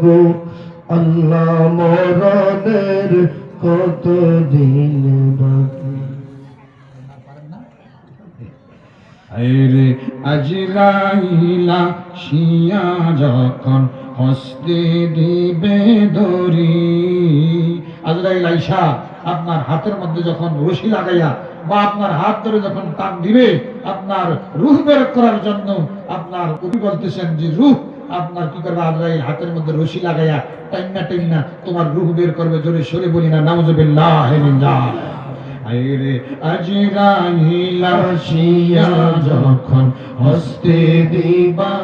গো আল্লাহ মরণের কত দিন বাকি। আরে আজরাইলা শিয়া যখন হস্তে দিবে দড়ি, আজরাইল আইসা আপনার হাতের মধ্যে যখন রশি লাগাইয়া বা আপনার হাত ধরে যখন টান দিবে আপনার রূহ বের করার জন্য, আপনার কবি বলতেছেন যে রূহ আপনার কি করবে, আজরাইল হাতের মধ্যে রশি লাগাইয়া টাইনা টাইনা তোমার রূহ বের করবে। জোরে সরে বলি না নাউজুবিল্লাহ মিন যালিক। আইরে আজরাইল আসিয়া যখন হস্তে দিবা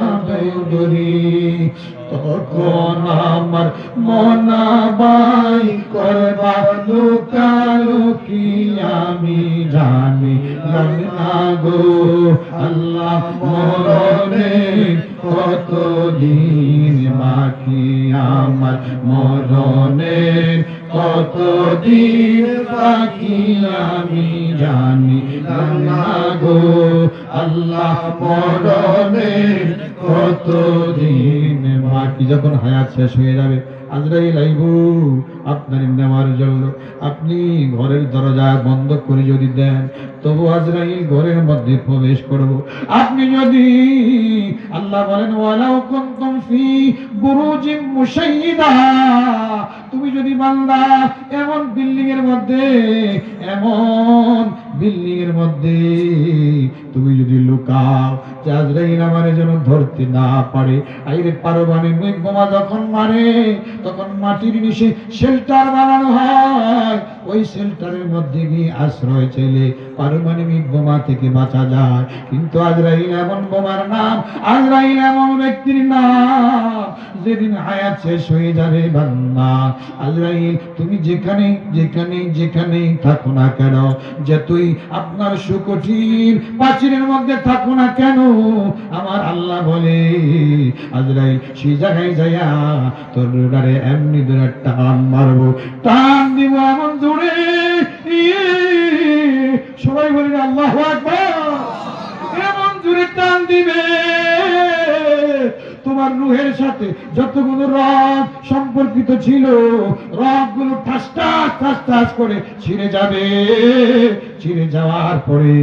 দড়ি, তখন আমার মনাবাই করবা লুকালুকি, আমি জানি না গো আল্লাহ মরণের কত দিন বাকি, আমার মরণের কত দিন বাকি, আমি জানি না গো আল্লাহ মরণের কত দিন বাকি। যখন হায়াত শেষ হয়ে যাবে আজরাইল আইবু আপনার নেওয়ার জন্য, আপনি ঘরের দরজা বন্ধ করে যদি দেন তবু আজরাইল ঘরের মধ্যে প্রবেশ করব। আপনি যদি, আল্লাহ বলেন ওয়ালাউ কুনতুম ফি বুরুজিম মুশাইয়্যিদা, তুমি যদি বান্দা এমন বিল্ডিং এর মধ্যে, এমন বিল্ডিং এর মধ্যে তুমি যদি লুকাও যে আজরাইল আমারে যেন ধরতে না পারে। আইরে পারমাণবিক বোমা যখন মারে তখন মাটির নিচে শেল্টার বানানো হয়, ওই শেল্টারের মধ্যে গিয়ে আশ্রয় চাইলে পারমাণবিক বোমা থেকে বাঁচা যায়। কিন্তু আজরাইল এমন বোমার নাম, আজরাইল এমন ব্যক্তির নাম, যেদিন হায়াত শেষ হয়ে যাবে বান্দা, আজরাইল তুমি যেখানে যেখানে যেখানে থাকো না কেন, যতই আপনার সুকঠিন প্রাচীরের মধ্যে থাকো না কেন, আমার আল্লাহ বলে আজরাইল সেই জায়গায় যাইয়া তোর রোডারে এমনি দূরে টান মারবো, টান দিব এমন দূরে, সবাই বলি আল্লাহু আকবার, এমন দূরে টান দিবে তোমার রূহের সাথে যতগুলো রগ সম্পর্কিত ছিল রগগুলো ঠাস ঠাস ঠাস ঠাস করে ছিঁড়ে যাবে। ছিঁড়ে যাওয়ার পরে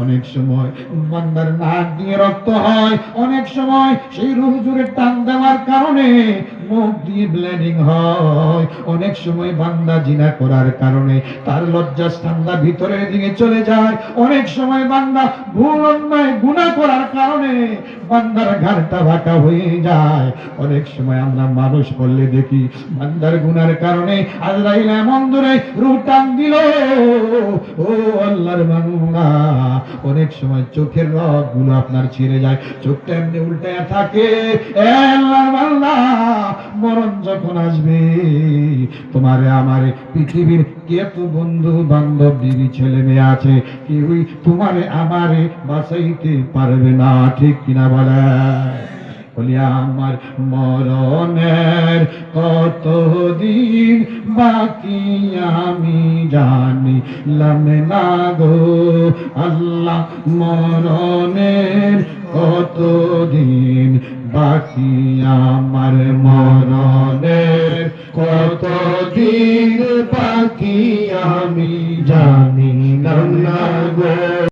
অনেক সময় বান্দার নাক দিয়ে রক্ত হয়, অনেক সময় সেই রূহ জুড়ে টান দেওয়ার কারণে মুখ দিয়ে ব্লিডিং হয়, অনেক সময় বান্দা জিনা করার কারণে তার লজ্জাস্থানটা ভিতরের দিকে চলে যায়, অনেক সময় বান্দা ভুল অন্যায় গুনাহ করার কারণে বান্দার ঘাড়টা বাঁকা হয়ে যায়। অনেক সময় আমরা মানুষ বললে দেখি বান্দার গুনার কারণে আজরাইল এমন দূরে রূহ টান দিল, ও আল্লাহর বান্দা, অনেক সময় চোখের রগগুলো আপনার ছিঁড়ে যায়, চোখটা এমনি উল্টায়া থাকে। আল্লাহর বান্দা, মরণ যখন আসবে তোমারে আমারে পৃথিবীর কত বন্ধু বান্ধব বিবি ছেলে মেয়ে আছে, কেউই তোমারে আমারে বাঁচাইতে পারবে না, ঠিক কিনা বলে? বলি আমার মরণের কত দিন বাকি, আমি জানিলাম না গো আল্লাহ মরণের কত দিন বাকি, আমার মরণের কত দিন বাকি, আমি জানিলাম না গো।